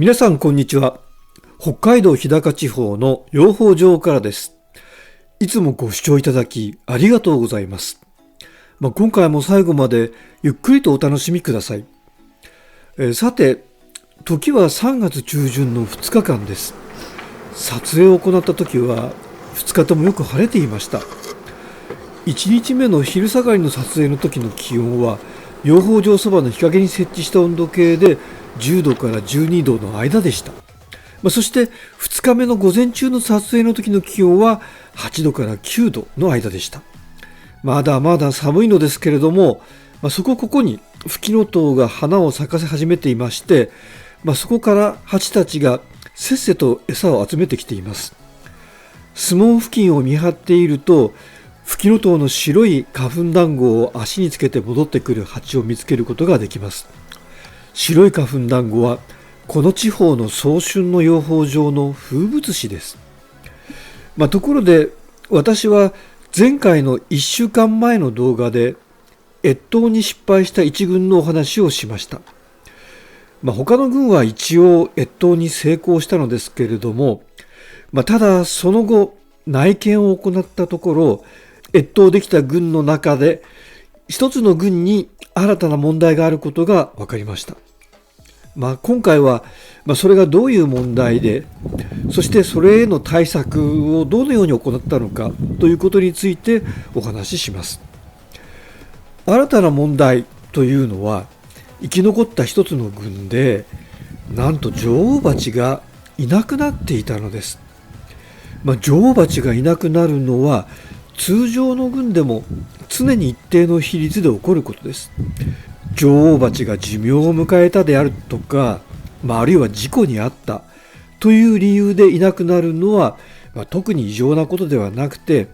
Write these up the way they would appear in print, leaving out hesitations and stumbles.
皆さんこんにちは。北海道日高地方の養蜂場からです。いつもご視聴いただきありがとうございます。今回も最後までゆっくりとお楽しみください。さて、時は3月中旬の2日間です。撮影を行った時は2日ともよく晴れていました。1日目の昼下がりの撮影の時の気温は養蜂場そばの日陰に設置した温度計で10度から12度の間でした。そして2日目の午前中の撮影の時の気温は8度から9度の間でした。まだまだ寒いのですけれども、ここにフキノトウが花を咲かせ始めていまして、そこから蜂たちがせっせと餌を集めてきています。巣門付近を見張っていると、フキノトウの白い花粉団子を足につけて戻ってくる蜂を見つけることができます。白い花粉団子はこの地方の早春の養蜂場の風物詩です。ところで私は前回の1週間前の動画で越冬に失敗した1軍のお話をしました。他の軍は一応越冬に成功したのですけれども、ただその後内見を行ったところ、越冬できた軍の中で一つの軍に新たな問題があることが分かりました。今回はそれがどういう問題で、そしてそれへの対策をどのように行ったのかということについてお話しします。新たな問題というのは、生き残った一つの軍でなんと女王蜂がいなくなっていたのです。女王蜂がいなくなるのは通常の軍でも常に一定の比率で起こることです。女王蜂が寿命を迎えたであるとか、あるいは事故に遭ったという理由でいなくなるのは、特に異常なことではなくて、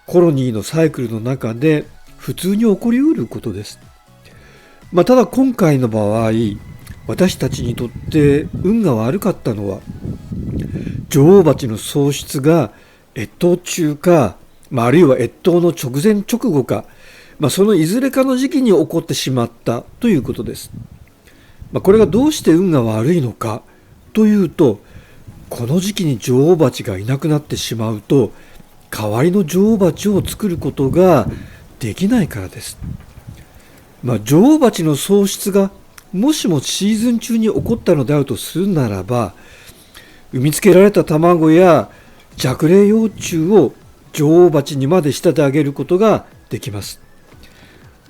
コロニーのサイクルの中で普通に起こりうることです。ただ今回の場合、私たちにとって運が悪かったのは、女王蜂の喪失が越冬中か、あるいは越冬の直前直後か、そのいずれかの時期に起こってしまったということです。これがどうして運が悪いのかというと、この時期に女王蜂がいなくなってしまうと、代わりの女王蜂を作ることができないからです。女王蜂の喪失がもしもシーズン中に起こったのであるとするならば、産みつけられた卵や弱齢幼虫を女王蜂にまで仕立て上げることができます。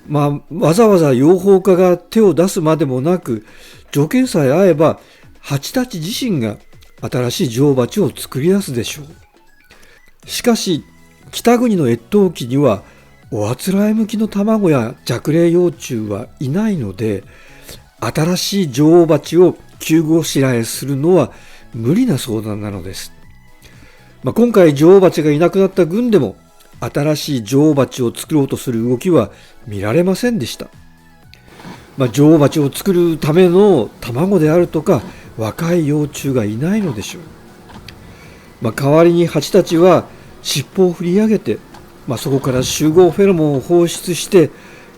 わざわざ養蜂家が手を出すまでもなく、条件さえ合えば蜂たち自身が新しい女王蜂を作り出すでしょう。しかし北国の越冬期にはおあつらえ向きの卵や弱齢幼虫はいないので、新しい女王蜂を急ごしらえするのは無理な相談なのです。今回女王蜂がいなくなった軍でも新しい女王蜂を作ろうとする動きは見られませんでした。女王蜂を作るための卵であるとか若い幼虫がいないのでしょう。代わりに蜂たちは尻尾を振り上げて、そこから集合フェロモンを放出して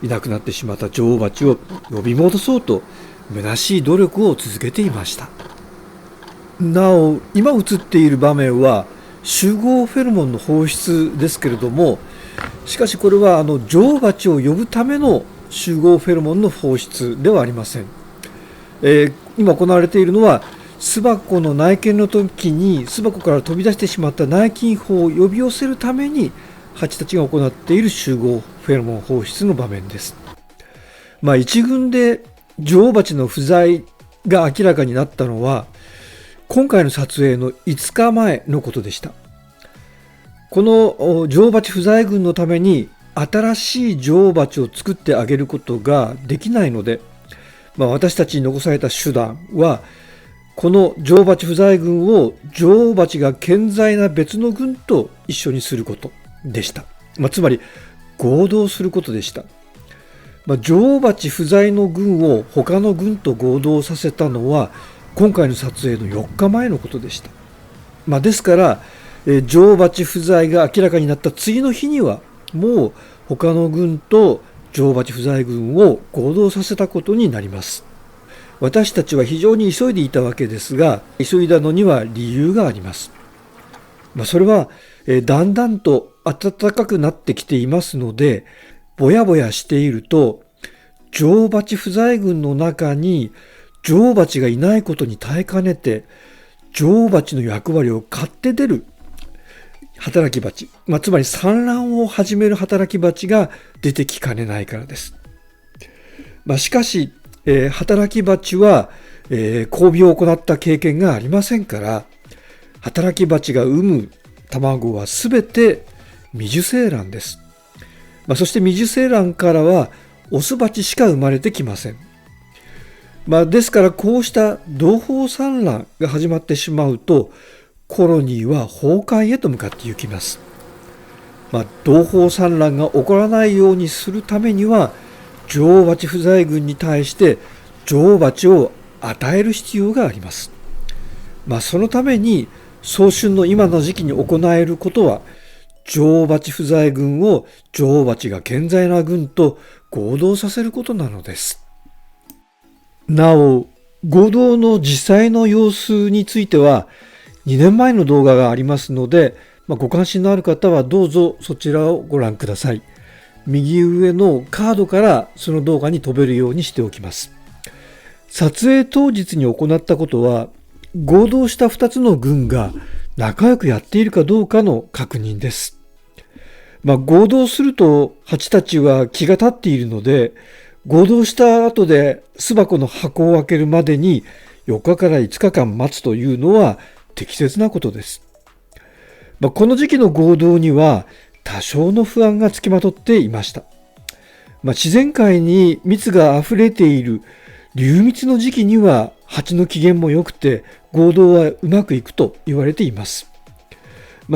いなくなってしまった女王蜂を呼び戻そうと虚しい努力を続けていました。なお今映っている場面は集合フェロモンの放出ですけれども、しかしこれは女王蜂を呼ぶための集合フェロモンの放出ではありません。今行われているのは巣箱の内見の時に巣箱から飛び出してしまった内勤胞を呼び寄せるために蜂たちが行っている集合フェロモン放出の場面です。一軍で女王蜂の不在が明らかになったのは今回の撮影の5日前のことでした。この女王蜂不在軍のために新しい女王蜂を作ってあげることができないので、私たちに残された手段はこの女王蜂不在軍を女王蜂が健在な別の軍と一緒にすることでした。つまり合同することでした。女王蜂不在の軍を他の軍と合同させたのは今回の撮影の4日前のことでした。ですから女王蜂不在が明らかになった次の日にはもう他の軍と女王蜂不在軍を合同させたことになります。私たちは非常に急いでいたわけですが、急いだのには理由があります。それはだんだんと暖かくなってきていますので、ぼやぼやしていると女王蜂不在群の中に女王蜂がいないことに耐えかねて、女王蜂の役割を買って出る働き蜂、つまり産卵を始める働き蜂が出てきかねないからです。しかし、働き蜂は、交尾を行った経験がありませんから、働き蜂が産む卵はすべて未受精卵です。そして未受精卵からはオス蜂しか生まれてきません。ですからこうした同胞産卵が始まってしまうと、コロニーは崩壊へと向かって行きます。同胞産卵が起こらないようにするためには、女王蜂不在群に対して女王蜂を与える必要があります。そのために早春の今の時期に行えることは、女王蜂不在群を女王蜂が健在な群と合同させることなのです。なお、合同の実際の様子については2年前の動画がありますので、ご関心のある方はどうぞそちらをご覧ください。右上のカードからその動画に飛べるようにしておきます。撮影当日に行ったことは、合同した2つの群が仲良くやっているかどうかの確認です。合同すると蜂たちは気が立っているので、合同した後で巣箱の箱を開けるまでに4日から5日間待つというのは適切なことです。この時期の合同には多少の不安がつきまとっていました。自然界に蜜があふれている流蜜の時期には蜂の機嫌も良くて合同はうまくいくと言われています。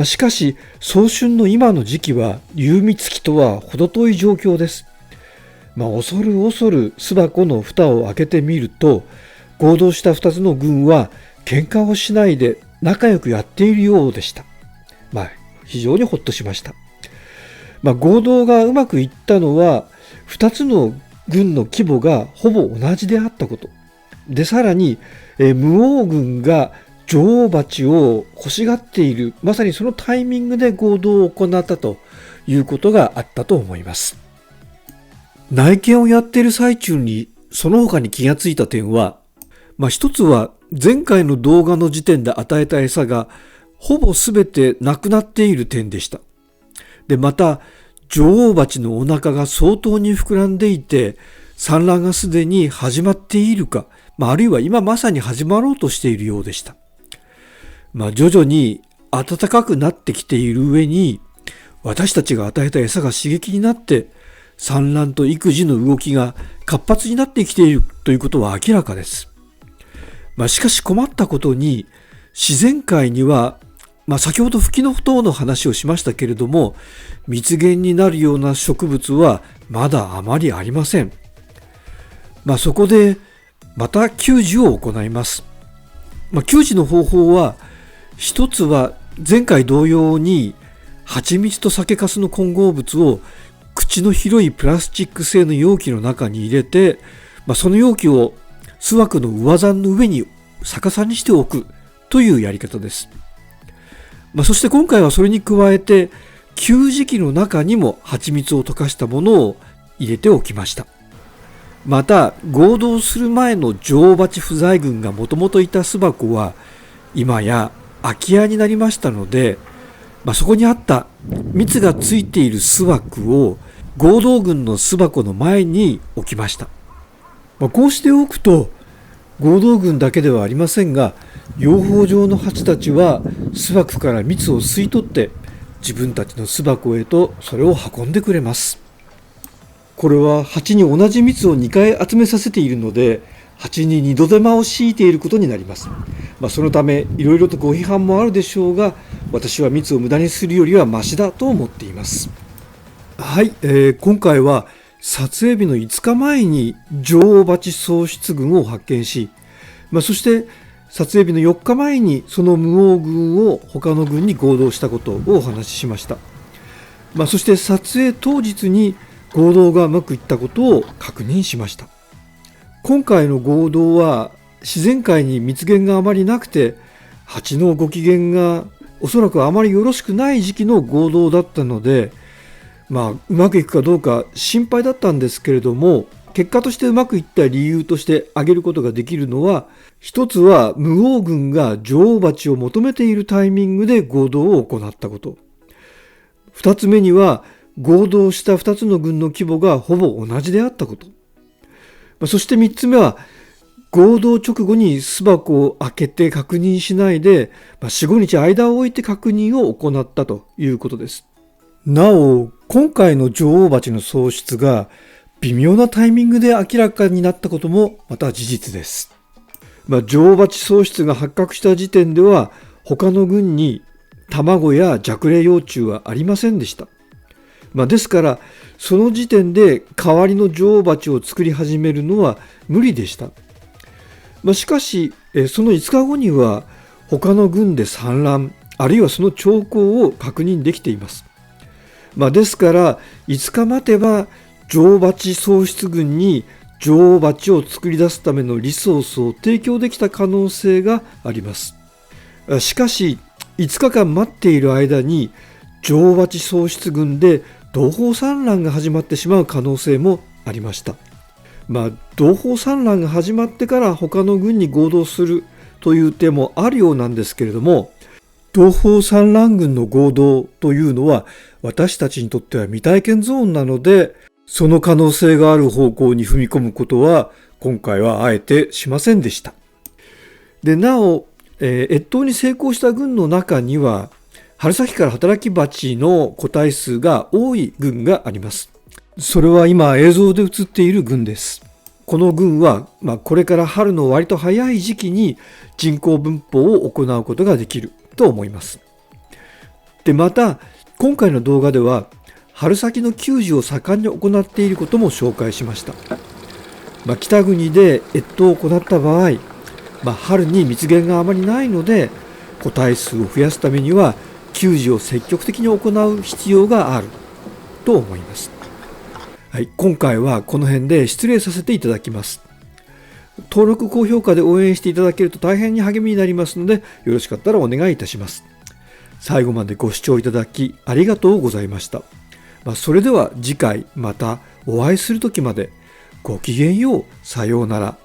しかし早春の今の時期は流蜜期とは程遠い状況です。恐る恐る巣箱の蓋を開けてみると、合同した2つの群は喧嘩をしないで仲良くやっているようでした。非常にほっとしました。合同がうまくいったのは2つの群の規模がほぼ同じであったことで、さらに無王群が女王蜂を欲しがっている、まさにそのタイミングで合同を行ったということがあったと思います。内見をやっている最中にその他に気がついた点は、一つは前回の動画の時点で与えた餌がほぼ全てなくなっている点でした。で、また女王蜂のお腹が相当に膨らんでいて、産卵がすでに始まっているか、あるいは今まさに始まろうとしているようでした。徐々に暖かくなってきている上に、私たちが与えた餌が刺激になって産卵と育児の動きが活発になってきているということは明らかです。しかし困ったことに、自然界には、先ほどフキノトウの話をしましたけれども、蜜源になるような植物はまだあまりありません。そこでまた給餌を行います。給餌の方法は、一つは前回同様に蜂蜜と酒粕の混合物を口の広いプラスチック製の容器の中に入れて、その容器を巣枠の上山の上に逆さにしておくというやり方です。そして今回はそれに加えて給餌器の中にも蜂蜜を溶かしたものを入れておきました。また合同する前の女王蜂不在群がもともといた巣箱は今や空き家になりましたので、そこにあった蜜がついている巣枠を合同群の巣箱の前に置きました。こうしておくと合同群だけではありませんが、養蜂場の蜂たちは巣箱から蜜を吸い取って自分たちの巣箱へとそれを運んでくれます。これは蜂に同じ蜜を2回集めさせているので、蜂に二度手間を強いていることになります。そのためいろいろとご批判もあるでしょうが、私は蜜を無駄にするよりはマシだと思っています。はい、今回は撮影日の5日前に女王蜂喪失群を発見し、そして撮影日の4日前にその無王群を他の群に合同したことをお話ししました。そして撮影当日に合同がうまくいったことを確認しました。今回の合同は自然界に蜜源があまりなくて、蜂のご機嫌がおそらくあまりよろしくない時期の合同だったので、うまくいくかどうか心配だったんですけれども、結果としてうまくいった理由として挙げることができるのは、一つは無王軍が女王蜂を求めているタイミングで合同を行ったこと。二つ目には合同した二つの軍の規模がほぼ同じであったこと。そして三つ目は合同直後に巣箱を開けて確認しないで、4、5日間を置いて確認を行ったということです。なお、今回の女王蜂の喪失が微妙なタイミングで明らかになったこともまた事実です。女王蜂喪失が発覚した時点では他の軍に卵や弱齢幼虫はありませんでした。ですからその時点で代わりの女王蜂を作り始めるのは無理でした。しかしその5日後には他の軍で産卵あるいはその兆候を確認できています。ですから5日待てば女王蜂喪失軍に女王蜂を作り出すためのリソースを提供できた可能性があります。しかし5日間待っている間に女王蜂喪失軍で同胞産卵が始まってしまう可能性もありました。同胞産卵が始まってから他の軍に合同するという手もあるようなんですけれども、同胞産卵軍の合同というのは私たちにとっては未体験ゾーンなので、その可能性がある方向に踏み込むことは今回はあえてしませんでした。でなお、越冬に成功した軍の中には春先から働き蜂の個体数が多い軍があります。それは今映像で映っている軍です。この軍は、これから春の割と早い時期に人口分蜂を行うことができると思います。でまた今回の動画では春先の給餌を盛んに行っていることも紹介しました。北国で越冬を行った場合、春に蜜源があまりないので個体数を増やすためには給餌を積極的に行う必要があると思います。今回はこの辺で失礼させていただきます。登録高評価で応援していただけると大変に励みになりますので、よろしかったらお願いいたします。最後までご視聴いただきありがとうございました。それでは次回またお会いする時までごきげんよう。さようなら。